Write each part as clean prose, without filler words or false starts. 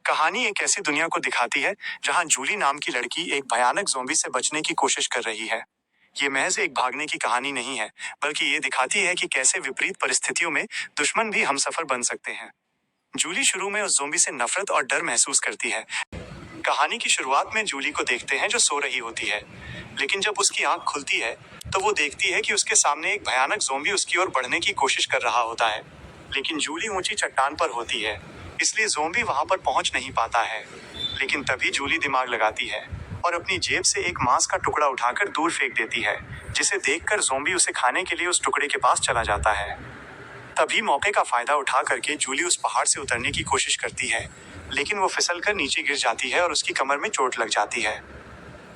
कहानी एक ऐसी दुनिया को दिखाती है जहां जूली नाम की लड़की एक भयानक ज़ॉम्बी से बचने की कोशिश कर रही है। ये महज एक भागने की कहानी नहीं है, बल्कि ये दिखाती है कि कैसे विपरीत परिस्थितियों में दुश्मन भी हमसफर बन सकते हैं। जूली शुरू में उस ज़ॉम्बी से नफरत और डर महसूस करती है। कहानी की शुरुआत में जूली को देखते हैं जो सो रही होती है, लेकिन जब उसकी आंख खुलती है तो वो देखती है कि उसके सामने एक भयानक ज़ॉम्बी उसकी ओर बढ़ने की कोशिश कर रहा होता है। लेकिन जूली ऊंची चट्टान पर होती है, इसलिए ज़ॉम्बी वहां पर पहुंच नहीं पाता है। लेकिन तभी जूली दिमाग लगाती है और अपनी जेब से एक मांस का टुकड़ा उठाकर दूर फेंक देती है, जिसे देखकर ज़ॉम्बी उसे खाने के लिए उस टुकड़े के पास चला जाता है। तभी मौके का फायदा उठा करके जूली उस पहाड़ से उतरने की कोशिश करती है, लेकिन वो फिसल कर नीचे गिर जाती है और उसकी कमर में चोट लग जाती है,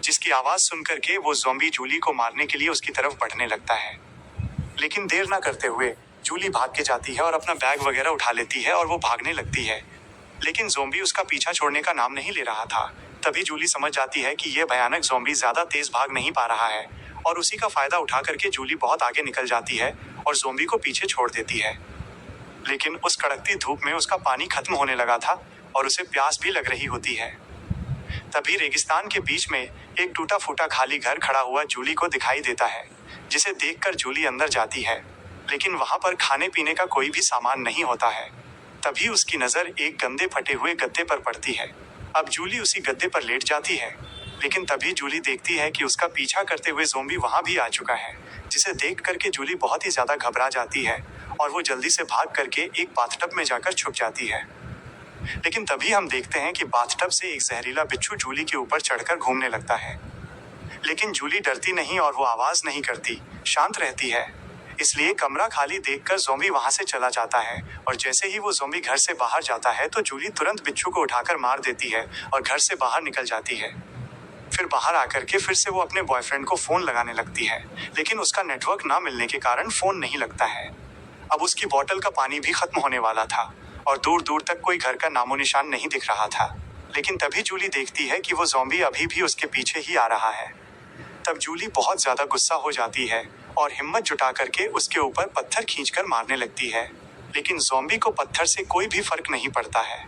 जिसकी आवाज सुनकर के वो ज़ॉम्बी जूली को मारने के लिए उसकी तरफ बढ़ने लगता है। लेकिन देर ना करते हुए जूली भाग के जाती है और अपना बैग वगैरह उठा लेती है और वो भागने लगती है। लेकिन ज़ॉम्बी उसका पीछा छोड़ने का नाम नहीं ले रहा था। तभी जूली समझ जाती है कि ये भयानक ज़ॉम्बी ज्यादा तेज भाग नहीं पा रहा है, और उसी का फायदा उठा करके जूली बहुत आगे निकल जाती है और ज़ॉम्बी को पीछे छोड़ देती है। लेकिन उस कड़कती धूप में उसका पानी खत्म होने लगा था और उसे प्यास भी लग रही होती है। तभी रेगिस्तान के बीच में एक टूटा फूटा खाली घर खड़ा हुआ जूली को दिखाई देता है, जिसे देखकर जूली अंदर जाती है, लेकिन वहां पर खाने पीने का कोई भी सामान नहीं होता है। तभी उसकी नजर एक गंदे फटे हुए गद्दे पर पड़ती है। अब जूली उसी गद्दे पर लेट जाती है, लेकिन तभी जूली देखती है कि उसका पीछा करते हुए ज़ॉम्बी वहां भी आ चुका है, जिसे देख करके जूली बहुत ही ज्यादा घबरा जाती है और वो जल्दी से भाग करके एक बाथटब में जाकर छुप जाती है। लेकिन तभी हम देखते हैं कि बाथटब से एक जहरीला बिच्छू जूली के ऊपर चढ़कर घूमने लगता है। लेकिन जूली डरती नहीं और वो आवाज नहीं करती, शांत रहती है। इसलिए कमरा खाली देखकर ज़ॉम्बी वहां से चला जाता है, और जैसे ही वो ज़ॉम्बी घर से बाहर जाता है तो जूली तुरंत बिच्छू को उठाकर मार देती है और घर से बाहर निकल जाती है। फिर बाहर आकर के फिर से वो अपने बॉयफ्रेंड को फोन लगाने लगती है, लेकिन उसका नेटवर्क ना मिलने के कारण फोन नहीं लगता है। अब उसकी बोतल का पानी भी खत्म होने वाला था और दूर दूर तक कोई घर का नामो निशान नहीं दिख रहा था। लेकिन तभी जूली देखती है कि वो ज़ॉम्बी अभी भी उसके पीछे ही आ रहा है। तब जूली बहुत ज्यादा गुस्सा हो जाती है और हिम्मत जुटा करके उसके ऊपर पत्थर खींचकर मारने लगती है, लेकिन ज़ॉम्बी को पत्थर से कोई भी फर्क नहीं पड़ता है।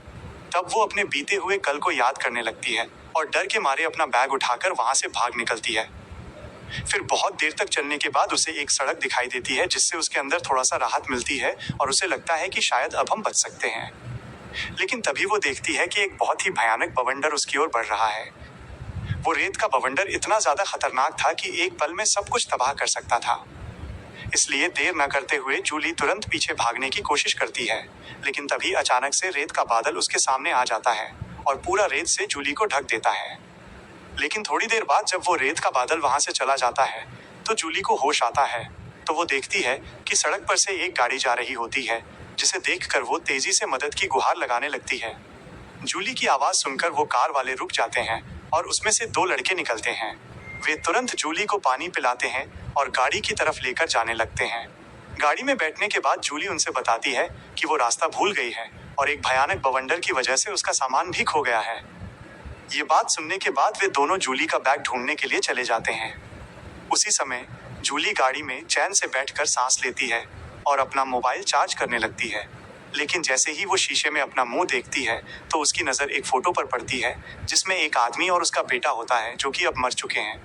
तब वो अपने बीते हुए कल को याद करने लगती है और डर के मारे अपना बैग उठाकर वहां से भाग निकलती है। फिर बहुत देर तक चलने के बाद उसे एक सड़क दिखाई देती है, जिससे उसके अंदर थोड़ा सा राहत मिलती है और उसे लगता है कि शायद अब हम बच सकते हैं। लेकिन तभी वो देखती है कि एक बहुत ही भयानक बवंडर उसकी ओर बढ़ रहा है। वो रेत का बवंडर इतना ज्यादा खतरनाक था कि एक पल में सब कुछ तबाह कर सकता था। इसलिए देर न करते हुए जूली तुरंत पीछे भागने की कोशिश करती है, लेकिन तभी अचानक से रेत का बादल उसके सामने आ जाता है और पूरा रेत से जूली को ढक देता है। लेकिन थोड़ी देर बाद जब वो रेत का बादल वहां से चला जाता है तो जूली को होश आता है। तो वो देखती है कि सड़क पर से एक गाड़ी जा रही होती है, जिसे देखकर वो तेजी से मदद की गुहार लगाने लगती है। जूली की आवाज सुनकर वो कार वाले रुक जाते हैं और उसमें से दो लड़के निकलते हैं। वे तुरंत जूली को पानी पिलाते हैं और गाड़ी की तरफ लेकर जाने लगते हैं। गाड़ी में बैठने के बाद जूली उनसे बताती है कि वो रास्ता भूल गई है और एक भयानक बवंडर की वजह से उसका सामान भी खो गया है। ये बात सुनने के बाद वे दोनों जूली का बैग ढूंढने के लिए चले जाते हैं। उसी समय जूली गाड़ी में चैन से बैठकर सांस लेती है और अपना मोबाइल चार्ज करने लगती है। लेकिन जैसे ही वो शीशे में अपना मुंह देखती है तो उसकी नज़र एक फोटो पर पड़ती है, जिसमें एक आदमी और उसका बेटा होता है जो कि अब मर चुके हैं।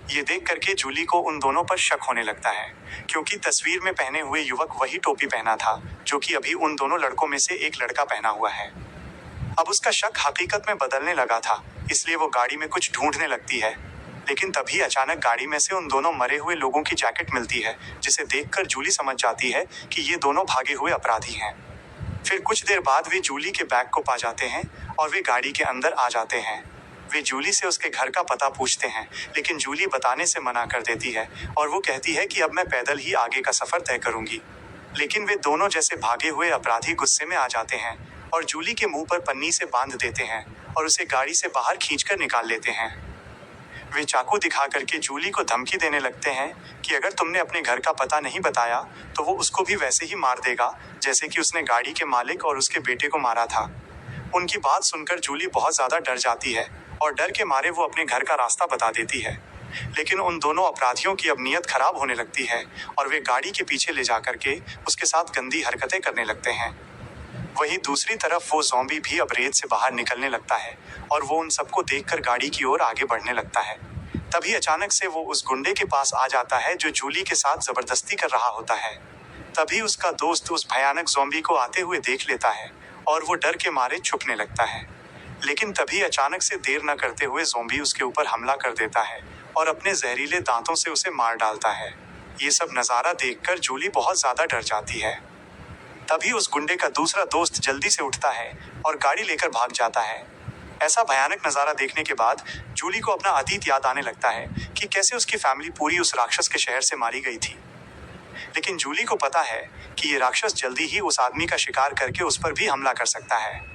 ये देख करके जूली को उन दोनों पर शक होने लगता है, क्योंकि तस्वीर में पहने हुए युवक वही टोपी पहना था जो कि अभी उन दोनों लड़कों में से एक लड़का पहना हुआ है। अब उसका शक हकीकत में बदलने लगा था, इसलिए वो गाड़ी में कुछ ढूंढने लगती है। लेकिन तभी अचानक गाड़ी में से उन दोनों मरे हुए लोगों की जैकेट मिलती है, जिसे देखकर जूली समझ जाती है कि ये दोनों भागे हुए अपराधी हैं। फिर कुछ देर बाद वे जूली के बैग को पा जाते हैं और वे गाड़ी के अंदर आ जाते हैं। वे जूली से उसके घर का पता पूछते हैं, लेकिन जूली बताने से मना कर देती है और वो कहती है कि अब मैं पैदल ही आगे का सफर तय करूंगी। लेकिन वे दोनों जैसे भागे हुए अपराधी गुस्से में आ जाते हैं और जूली के मुंह पर पन्नी से बांध देते हैं और उसे गाड़ी से बाहर खींचकर निकाल लेते हैं। वे चाकू दिखा करके जूली को धमकी देने लगते हैं कि अगर तुमने अपने घर का पता नहीं बताया तो वो उसको भी वैसे ही मार देगा जैसे कि उसने गाड़ी के मालिक और उसके बेटे को मारा था। उनकी बात सुनकर जूली बहुत ज्यादा डर जाती है और डर के मारे वो अपने घर का रास्ता बता देती है। लेकिन उन दोनों अपराधियों की अब नीयत खराब होने लगती है और वे गाड़ी के पीछे ले जाकर के उसके साथ गंदी हरकतें करने लगते हैं। वहीं दूसरी तरफ वो ज़ॉम्बी भी अब रेत से बाहर निकलने लगता है और वो उन सबको देखकर गाड़ी की ओर आगे बढ़ने लगता है। तभी अचानक से वो उस गुंडे के पास आ जाता है जो जूली के साथ जबरदस्ती कर रहा होता है। तभी उसका दोस्त उस भयानक ज़ॉम्बी को आते हुए देख लेता है और वो डर के मारे छुपने लगता है। लेकिन तभी अचानक से देर न करते हुए ज़ॉम्बी उसके ऊपर हमला कर देता है और अपने जहरीले दांतों से उसे मार डालता है। ये सब नज़ारा देखकर जूली बहुत ज्यादा डर जाती है। तभी उस गुंडे का दूसरा दोस्त जल्दी से उठता है और गाड़ी लेकर भाग जाता है। ऐसा भयानक नज़ारा देखने के बाद जूली को अपना अतीत याद आने लगता है कि कैसे उसकी फैमिली पूरी उस राक्षस के शहर से मारी गई थी। लेकिन जूली को पता है कि ये राक्षस जल्दी ही उस आदमी का शिकार करके उस पर भी हमला कर सकता है।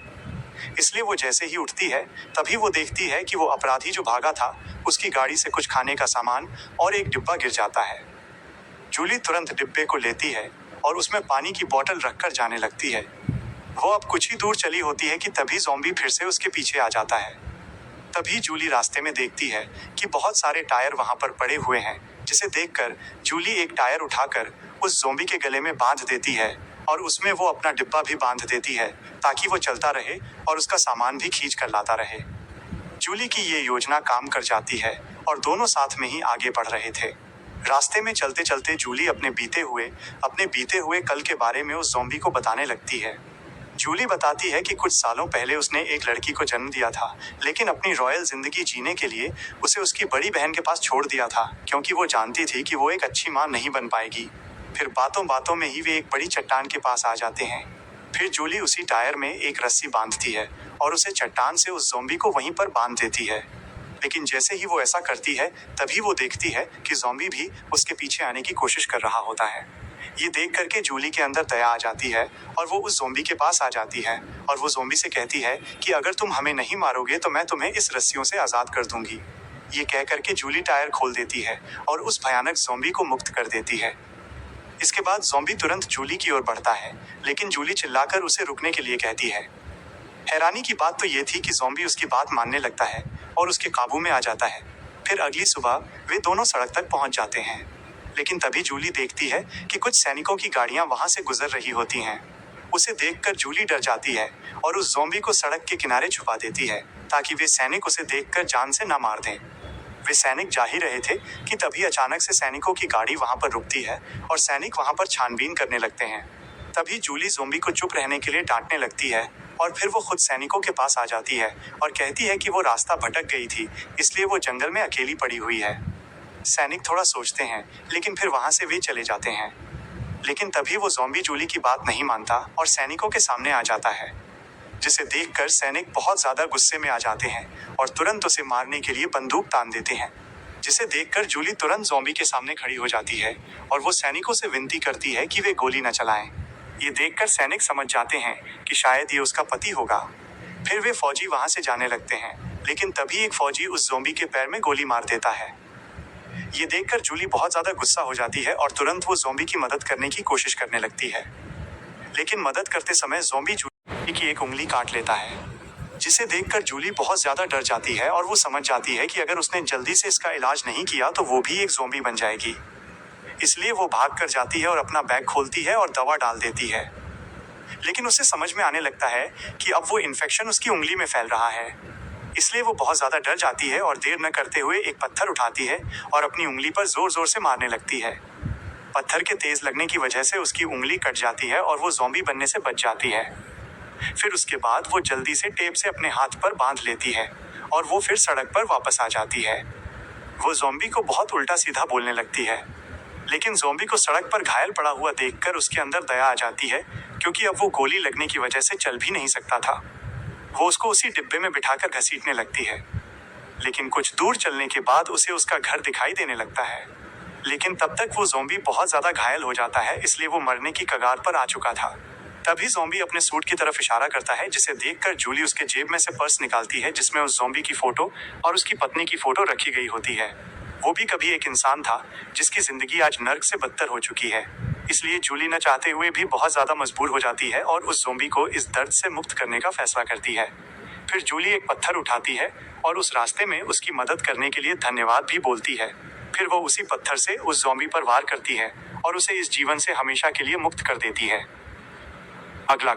इसलिए वो जैसे ही उठती है तभी वो देखती है कि वो अपराधी जो भागा था उसकी गाड़ी से कुछ खाने का सामान और एक डिब्बा गिर जाता है। जूली तुरंत डिब्बे को लेती है और उसमें पानी की बोतल रखकर जाने लगती है। वो अब कुछ ही दूर चली होती है कि तभी ज़ॉम्बी फिर से उसके पीछे आ जाता है। तभी जूली रास्ते में देखती है कि बहुत सारे टायर वहां पर पड़े हुए हैं, जिसे देखकर जूली एक टायर उठाकर उस ज़ॉम्बी के गले में बांध देती है और उसमें वो अपना डिब्बा भी बांध देती है ताकि वो चलता रहे और उसका सामान भी खींच कर लाता रहे। जूली की ये योजना काम कर जाती है और दोनों साथ में ही आगे बढ़ रहे थे। रास्ते में चलते चलते जूली अपने बीते हुए कल के बारे में उस ज़ॉम्बी को बताने लगती है। जूली बताती है कि कुछ सालों पहले उसने एक लड़की को जन्म दिया था, लेकिन अपनी रॉयल जिंदगी जीने के लिए उसे उसकी बड़ी बहन के पास छोड़ दिया था, क्योंकि वो जानती थी कि वो एक अच्छी माँ नहीं बन पाएगी। फिर बातों बातों में ही वे एक बड़ी चट्टान के पास आ जाते हैं। फिर जूली उसी टायर में एक रस्सी बांधती है और उसे चट्टान से उस ज़ॉम्बी को वहीं पर बांध देती है। लेकिन जैसे ही वो ऐसा करती है तभी वो देखती है कि ज़ॉम्बी भी उसके पीछे आने की कोशिश कर रहा होता है। ये देख करके जूली के अंदर दया आ जाती है और वो उस ज़ॉम्बी के पास आ जाती है और वो ज़ॉम्बी से कहती है कि अगर तुम हमें नहीं मारोगे तो मैं तुम्हें इस रस्सियों से आज़ाद कर दूंगी। ये कह करके जूली टायर खोल देती है और उस भयानक ज़ॉम्बी को मुक्त कर देती है। इसके बाद ज़ॉम्बी तुरंत जूली की ओर बढ़ता है, लेकिन जूली चिल्लाकर उसे रुकने के लिए कहती है। हैरानी की बात तो ये थी कि ज़ॉम्बी उसकी बात मानने लगता है और उसके काबू में आ जाता है। फिर अगली सुबह वे दोनों सड़क तक पहुंच जाते हैं। लेकिन तभी जूली देखती है कि कुछ सैनिकों की गाड़ियां वहां से गुजर रही होती हैं। उसे देखकर जूली डर जाती है और उस ज़ॉम्बी को सड़क के किनारे छुपा देती है ताकि वे सैनिक उसे देखकर जान से न मार दें। वे सैनिक जा ही रहे थे कि तभी अचानक से सैनिकों की गाड़ी वहां पर रुकती है और सैनिक वहां पर छानबीन करने लगते हैं। तभी जूली ज़ॉम्बी को चुप रहने के लिए डांटने लगती है और फिर वो खुद सैनिकों के पास आ जाती है और कहती है कि वो रास्ता भटक गई थी, इसलिए वो जंगल में अकेली पड़ी हुई है। सैनिक थोड़ा सोचते हैं, लेकिन फिर वहां से वे चले जाते हैं। लेकिन तभी वो ज़ॉम्बी जूली की बात नहीं मानता और सैनिकों के सामने आ जाता है, जिसे देखकर सैनिक बहुत ज्यादा गुस्से में आ जाते हैं और तुरंत उसे मारने के लिए बंदूक तान देते हैं। जिसे देखकर जूली तुरंत ज़ॉम्बी के सामने खड़ी हो जाती है और वो सैनिकों से विनती करती है कि वे गोली न चलाएं। ये देखकर सैनिक समझ जाते हैं कि शायद ये उसका पति होगा। फिर वे फौजी वहां से जाने लगते हैं, लेकिन तभी एक फौजी उस ज़ॉम्बी के पैर में गोली मार देता है। ये देखकर जूली बहुत ज्यादा गुस्सा हो जाती है और तुरंत वो ज़ॉम्बी की मदद करने की कोशिश करने लगती है। लेकिन मदद करते समय ज़ॉम्बी जूली की एक उंगली काट लेता है, जिसे देखकर जूली बहुत ज्यादा डर जाती है और वो समझ जाती है कि अगर उसने जल्दी से इसका इलाज नहीं किया तो वो भी एक ज़ॉम्बी बन जाएगी। इसलिए वो भाग कर जाती है और अपना बैग खोलती है और दवा डाल देती है। लेकिन उसे समझ में आने लगता है कि अब वो इन्फेक्शन उसकी उंगली में फैल रहा है। इसलिए वो बहुत ज्यादा डर जाती है और देर न करते हुए एक पत्थर उठाती है और अपनी उंगली पर जोर जोर से मारने लगती है। पत्थर के तेज लगने की वजह से उसकी उंगली कट जाती है और वो ज़ॉम्बी बनने से बच जाती है। फिर उसके बाद वो जल्दी से टेप से अपने हाथ पर बांध लेती है और वो फिर सड़क पर वापस आ जाती है। वो ज़ॉम्बी को बहुत उल्टा सीधा बोलने लगती है, लेकिन ज़ॉम्बी को सड़क पर घायल पड़ा हुआ देखकर उसके अंदर दया आ जाती है, क्योंकि अब वो गोली लगने की वजह से चल भी नहीं सकता था। वो उसको उसी डिब्बे में बिठाकर घसीटने लगती है। लेकिन कुछ दूर चलने के बाद उसे उसका घर दिखाई देने लगता है। लेकिन तब तक वो ज़ॉम्बी बहुत ज्यादा घायल हो जाता है, इसलिए वो मरने की कगार पर आ चुका था। तभी ज़ॉम्बी अपने सूट की तरफ इशारा करता है, जिसे देखकर जूली उसके जेब में से पर्स निकालती है जिसमें उस ज़ॉम्बी की फोटो और उसकी पत्नी की फोटो रखी गई होती है। वो भी कभी एक इंसान था जिसकी जिंदगी आज नर्क से बदतर हो चुकी है। इसलिए जूली न चाहते हुए भी बहुत ज्यादा मजबूर हो जाती है और उस ज़ॉम्बी को इस दर्द से मुक्त करने का फैसला करती है। फिर जूली एक पत्थर उठाती है और उस रास्ते में उसकी मदद करने के लिए धन्यवाद भी बोलती है। फिर वो उसी पत्थर से उस ज़ॉम्बी पर वार करती है और उसे इस जीवन से हमेशा के लिए मुक्त कर देती है। अगला